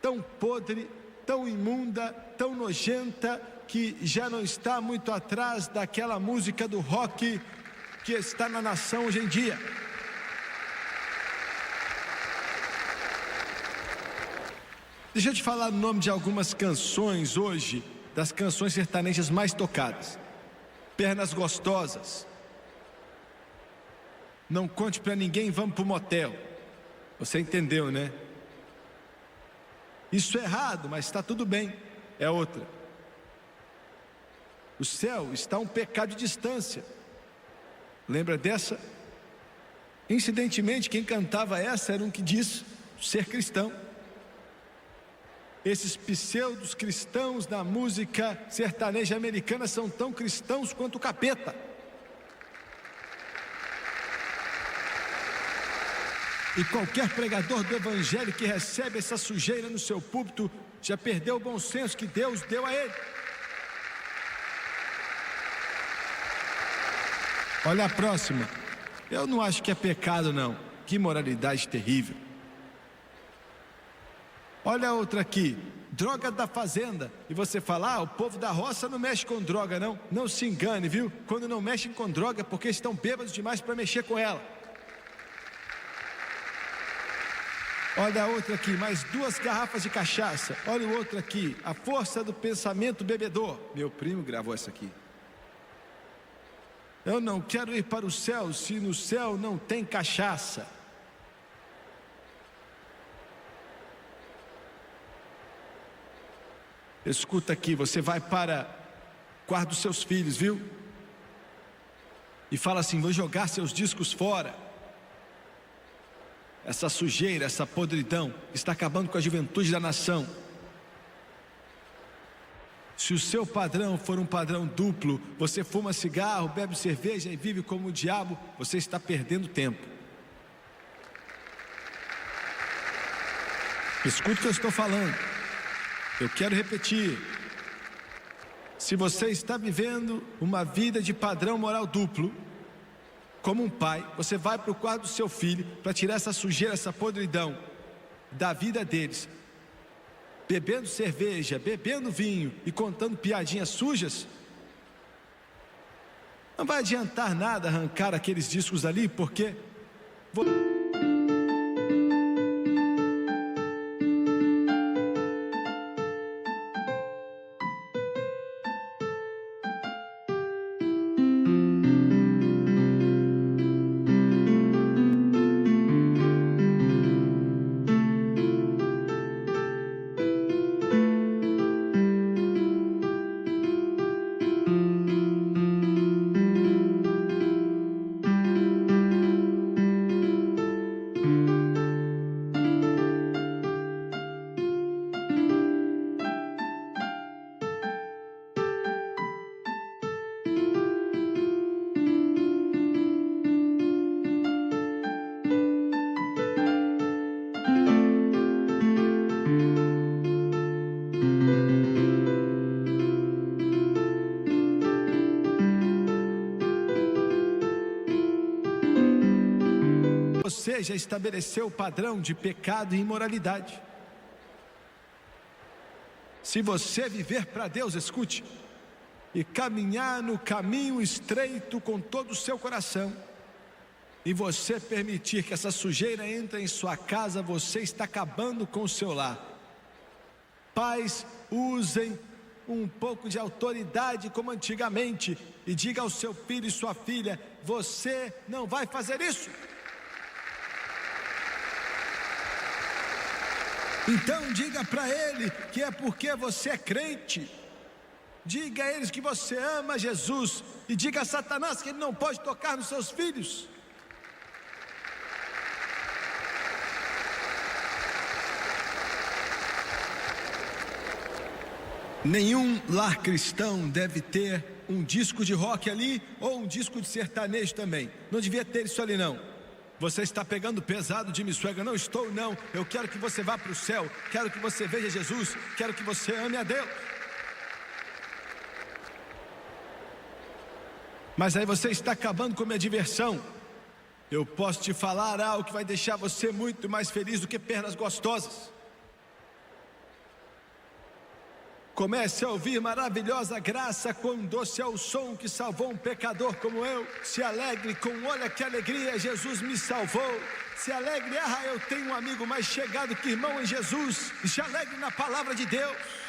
Speaker 1: tão podre, tão imunda, tão nojenta, que já não está muito atrás daquela música do rock que está na nação hoje em dia. Deixa eu te falar o nome de algumas canções hoje, das canções sertanejas mais tocadas. Pernas Gostosas. Não conte pra ninguém, vamos pro motel. Você entendeu, né? Isso é errado, mas está tudo bem. É outra. O céu está um pecado de distância. Lembra dessa? Incidentemente, quem cantava essa era um que diz ser cristão. Esses pseudos cristãos da música sertaneja americana são tão cristãos quanto o capeta. E qualquer pregador do evangelho que recebe essa sujeira no seu púlpito já perdeu o bom senso que Deus deu a ele. Olha a próxima. Eu não acho que é pecado, não. Que moralidade terrível. Olha a outra aqui, droga da fazenda. E você fala, o povo da roça não mexe com droga, não. Não se engane, viu? Quando não mexem com droga é porque estão bêbados demais para mexer com ela. Olha a outra aqui, mais 2 garrafas de cachaça. Olha o outro aqui, a força do pensamento bebedor. Meu primo gravou essa aqui. Eu não quero ir para o céu se no céu não tem cachaça. Escuta aqui, você vai para o quarto dos seus filhos, viu? E fala assim, vou jogar seus discos fora. Essa sujeira, essa podridão está acabando com a juventude da nação. Se o seu padrão for um padrão duplo, você fuma cigarro, bebe cerveja e vive como o diabo, você está perdendo tempo. Escuta o que eu estou falando. Eu quero repetir. Se você está vivendo uma vida de padrão moral duplo, como um pai, você vai para o quarto do seu filho para tirar essa sujeira, essa podridão da vida deles, bebendo cerveja, bebendo vinho e contando piadinhas sujas, não vai adiantar nada arrancar aqueles discos ali, porque você já estabeleceu o padrão de pecado e imoralidade. Se você viver para Deus, escute, e caminhar no caminho estreito com todo o seu coração, e você permitir que essa sujeira entre em sua casa, você está acabando com o seu lar. Pais, usem um pouco de autoridade como antigamente e diga ao seu filho e sua filha: você não vai fazer isso. Então diga para ele que é porque você é crente. Diga a eles que você ama Jesus. E diga a Satanás que ele não pode tocar nos seus filhos. Nenhum lar cristão deve ter um disco de rock ali ou um disco de sertanejo também. Não devia ter isso ali não. Você está pegando pesado, Jimmy Swaggart. Não estou não. Eu quero que você vá para o céu. Quero que você veja Jesus. Quero que você ame a Deus. Mas aí você está acabando com a minha diversão. Eu posso te falar algo que vai deixar você muito mais feliz do que pernas gostosas. Comece a ouvir maravilhosa graça, quão doce é o som que salvou um pecador como eu. Se alegre com olha que alegria, Jesus me salvou. Se alegre, eu tenho um amigo mais chegado que irmão em Jesus. E se alegre na palavra de Deus.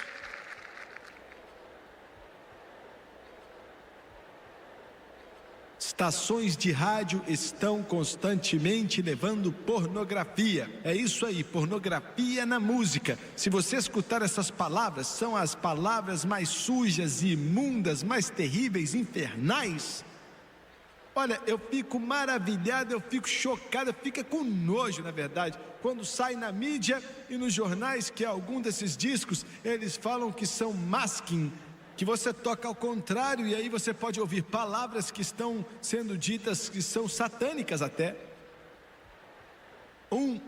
Speaker 1: Estações de rádio estão constantemente levando pornografia. É isso aí, pornografia na música. Se você escutar essas palavras, são as palavras mais sujas e imundas, mais terríveis, infernais. Olha, eu fico maravilhado, eu fico chocado, eu fico com nojo, na verdade, quando sai na mídia e nos jornais que algum desses discos, eles falam que são masking, que você toca ao contrário, e aí você pode ouvir palavras que estão sendo ditas que são satânicas até. Um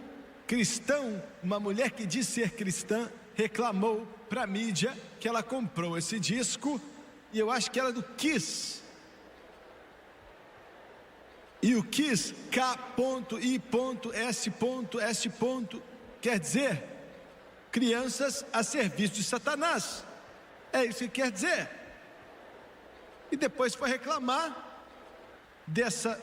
Speaker 1: cristão, uma mulher que diz ser cristã, reclamou para a mídia que ela comprou esse disco, e eu acho que era do Kiss. E o Kiss, K.I.S.S. quer dizer crianças a serviço de Satanás. É isso que quer dizer. E depois foi reclamar dessa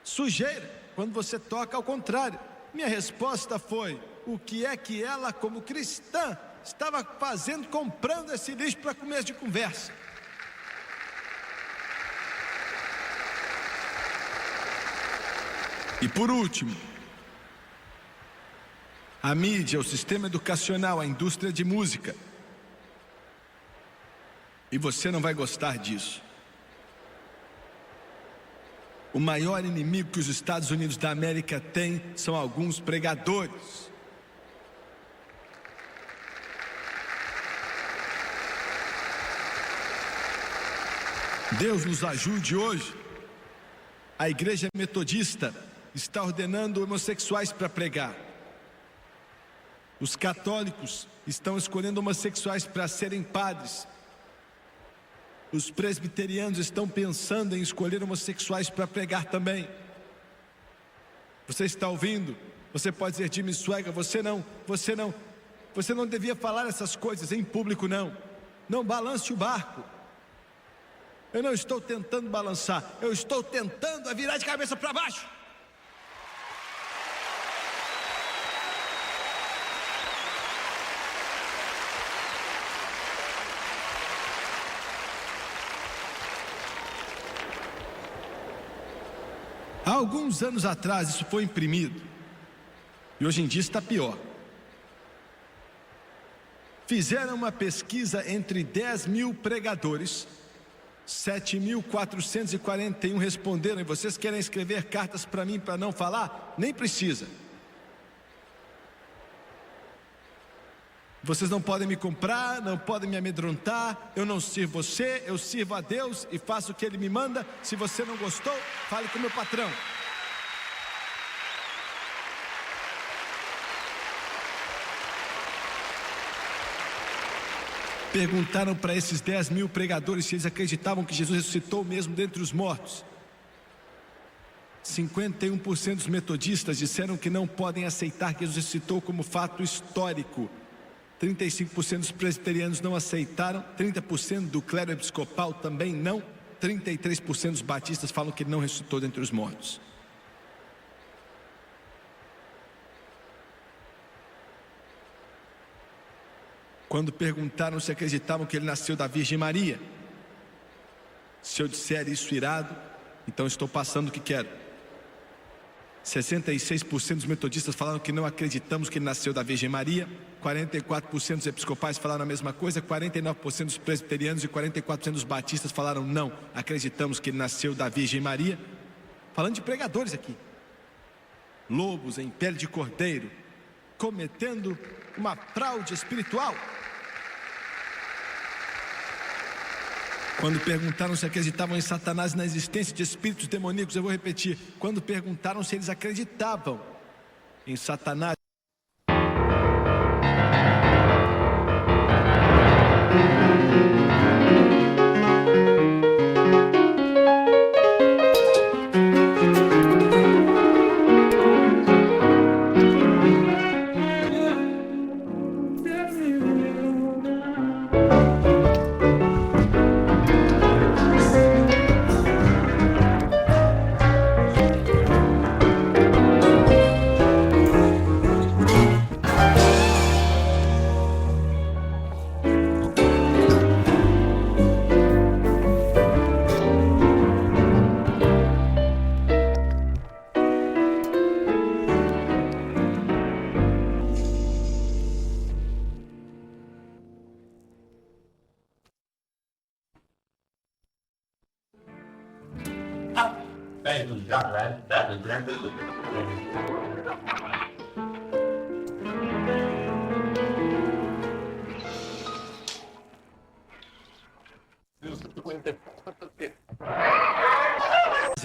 Speaker 1: sujeira quando você toca ao contrário. Minha resposta foi: o que é que ela, como cristã, estava fazendo, comprando esse lixo para começo de conversa? E por último, a mídia, o sistema educacional, a indústria de música. E você não vai gostar disso. O maior inimigo que os Estados Unidos da América têm são alguns pregadores. Deus nos ajude hoje. A igreja metodista está ordenando homossexuais para pregar. Os católicos estão escolhendo homossexuais para serem padres. Os presbiterianos estão pensando em escolher homossexuais para pregar também. Você está ouvindo? Você pode dizer, Jimmy Swaggart, você não devia falar essas coisas em público, não. Não balance o barco. Eu não estou tentando balançar, eu estou tentando virar de cabeça para baixo. Há alguns anos atrás isso foi imprimido, e hoje em dia está pior. Fizeram uma pesquisa entre 10 mil pregadores, 7.441 responderam. E vocês querem escrever cartas para mim para não falar? Nem precisa. Vocês não podem me comprar, não podem me amedrontar. Eu não sirvo você, eu sirvo a Deus e faço o que Ele me manda. Se você não gostou, fale com o meu patrão. Perguntaram para esses 10 mil pregadores se eles acreditavam que Jesus ressuscitou mesmo dentre os mortos. 51% dos metodistas disseram que não podem aceitar que Jesus ressuscitou como fato histórico. 35% dos presbiterianos não aceitaram. 30% do clero episcopal também não. 33% dos batistas falam que ele não ressuscitou dentre os mortos. Quando perguntaram se acreditavam que ele nasceu da Virgem Maria, se eu disser isso irado, então estou passando o que quero. 66% dos metodistas falaram que não acreditamos que ele nasceu da Virgem Maria. 44% dos episcopais falaram a mesma coisa. 49% dos presbiterianos e 44% dos batistas falaram não, acreditamos que ele nasceu da Virgem Maria. Falando de pregadores aqui, lobos em pele de cordeiro, cometendo uma fraude espiritual. Quando perguntaram se acreditavam em Satanás e na existência de espíritos demoníacos, eu vou repetir, quando perguntaram se eles acreditavam em Satanás,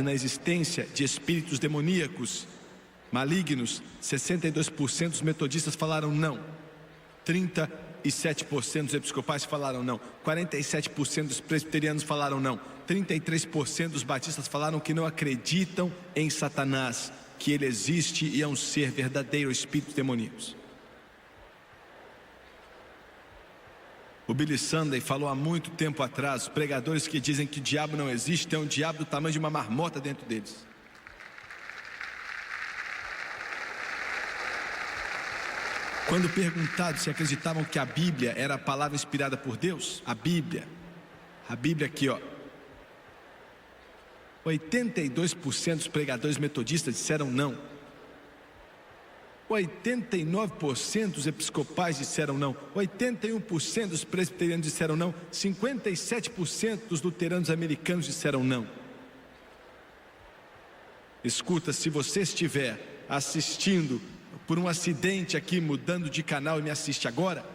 Speaker 1: na existência de espíritos demoníacos malignos, 62% dos metodistas falaram não. 37% dos episcopais falaram não. 47% dos presbiterianos falaram não. 33% dos batistas falaram que não acreditam em Satanás, que ele existe e é um ser verdadeiro, espíritos demoníacos. O Billy Sunday falou há muito tempo atrás, os pregadores que dizem que o diabo não existe, tem um diabo do tamanho de uma marmota dentro deles. Quando perguntados se acreditavam que a Bíblia era a palavra inspirada por Deus, a Bíblia aqui, ó, 82% dos pregadores metodistas disseram não. 89% dos episcopais disseram não. 81% dos presbiterianos disseram não. 57% dos luteranos americanos disseram não. Escuta, se você estiver assistindo por um acidente aqui, mudando de canal e me assiste agora,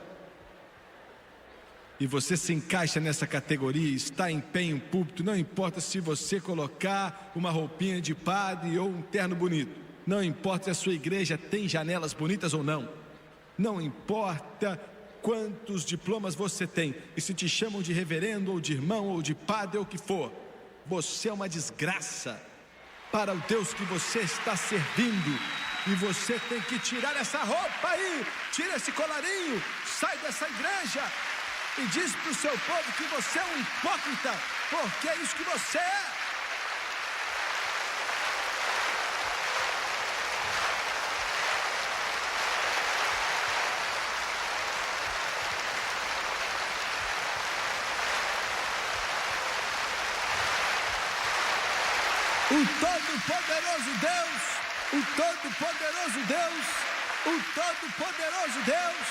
Speaker 1: e você se encaixa nessa categoria, está em pé em um púlpito, não importa se você colocar uma roupinha de padre ou um terno bonito, não importa se a sua igreja tem janelas bonitas ou não, não importa quantos diplomas você tem, e se te chamam de reverendo, ou de irmão, ou de padre, ou o que for, você é uma desgraça para o Deus que você está servindo. E você tem que tirar essa roupa aí, tira esse colarinho, sai dessa igreja e diz para o seu povo que você é um hipócrita, porque é isso que você é. O Todo-Poderoso Deus, o Todo-Poderoso Deus, o Todo-Poderoso Deus,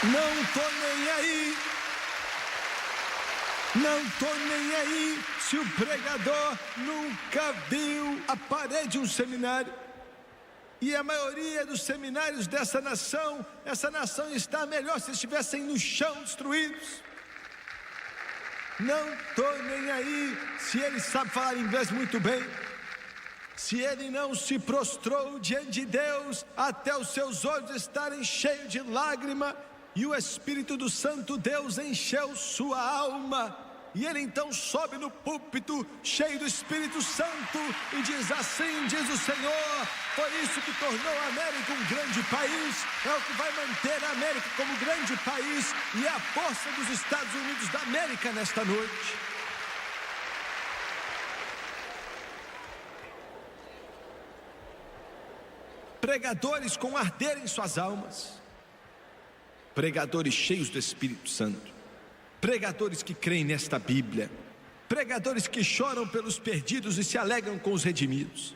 Speaker 1: não tô nem aí, não tô nem aí se o pregador nunca viu a parede de um seminário. E a maioria dos seminários dessa nação, essa nação está melhor se estivessem no chão destruídos. Não estou nem aí se ele sabe falar inglês muito bem, se ele não se prostrou diante de Deus até os seus olhos estarem cheios de lágrima e o Espírito do Santo Deus encheu sua alma. E ele então sobe no púlpito cheio do Espírito Santo e diz assim, diz o Senhor, foi isso que tornou a América um grande país, é o que vai manter a América como grande país e é a força dos Estados Unidos da América nesta noite. Pregadores com arder em suas almas, pregadores cheios do Espírito Santo, pregadores que creem nesta Bíblia, pregadores que choram pelos perdidos e se alegram com os redimidos,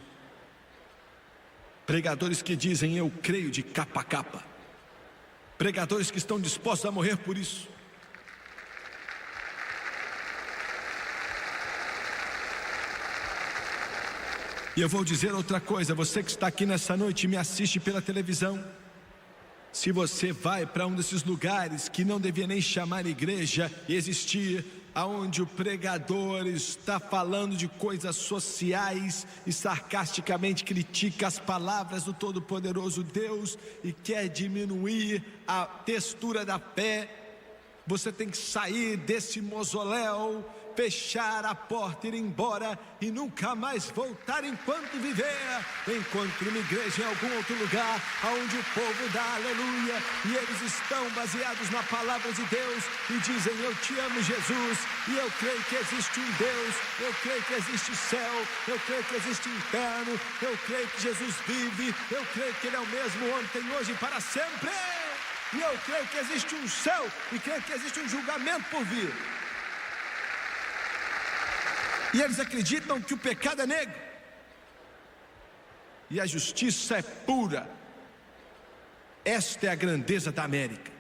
Speaker 1: pregadores que dizem eu creio de capa a capa, pregadores que estão dispostos a morrer por isso. E eu vou dizer outra coisa, você que está aqui nessa noite e me assiste pela televisão, se você vai para um desses lugares que não devia nem chamar igreja e existir, aonde o pregador está falando de coisas sociais e sarcasticamente critica as palavras do Todo-Poderoso Deus e quer diminuir a textura da fé, você tem que sair desse mausoléu, fechar a porta, ir embora e nunca mais voltar enquanto viver. Encontre uma igreja em algum outro lugar onde o povo dá aleluia e eles estão baseados na palavra de Deus e dizem eu te amo Jesus e eu creio que existe um Deus, eu creio que existe céu, eu creio que existe inferno, eu creio que Jesus vive, eu creio que Ele é o mesmo ontem, hoje e para sempre. E eu creio que existe um céu e creio que existe um julgamento por vir. E eles acreditam que o pecado é negro e a justiça é pura. Esta é a grandeza da América.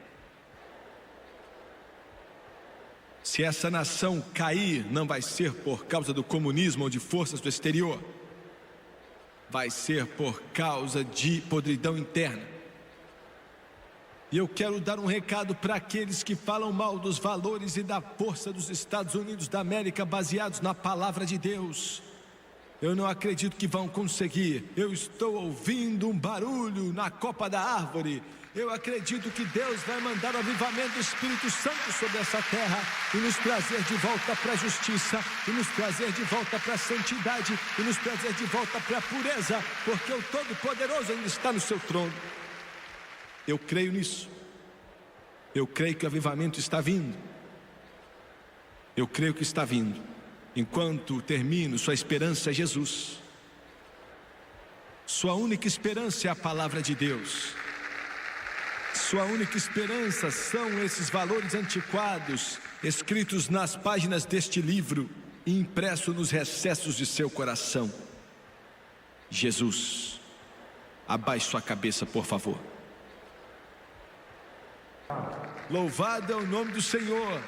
Speaker 1: Se essa nação cair, não vai ser por causa do comunismo ou de forças do exterior, vai ser por causa de podridão interna. E eu quero dar um recado para aqueles que falam mal dos valores e da força dos Estados Unidos da América baseados na palavra de Deus. Eu não acredito que vão conseguir. Eu estou ouvindo um barulho na copa da árvore. Eu acredito que Deus vai mandar o avivamento do Espírito Santo sobre essa terra e nos trazer de volta para a justiça, e nos trazer de volta para a santidade, e nos trazer de volta para a pureza, porque o Todo-Poderoso ainda está no seu trono. Eu creio nisso. Eu creio que o avivamento está vindo. Eu creio que está vindo. Enquanto termino, sua esperança é Jesus. Sua única esperança é a palavra de Deus. Sua única esperança são esses valores antiquados, escritos nas páginas deste livro e impresso nos recessos de seu coração. Jesus, abaixe sua cabeça, por favor. Louvado é o nome do Senhor.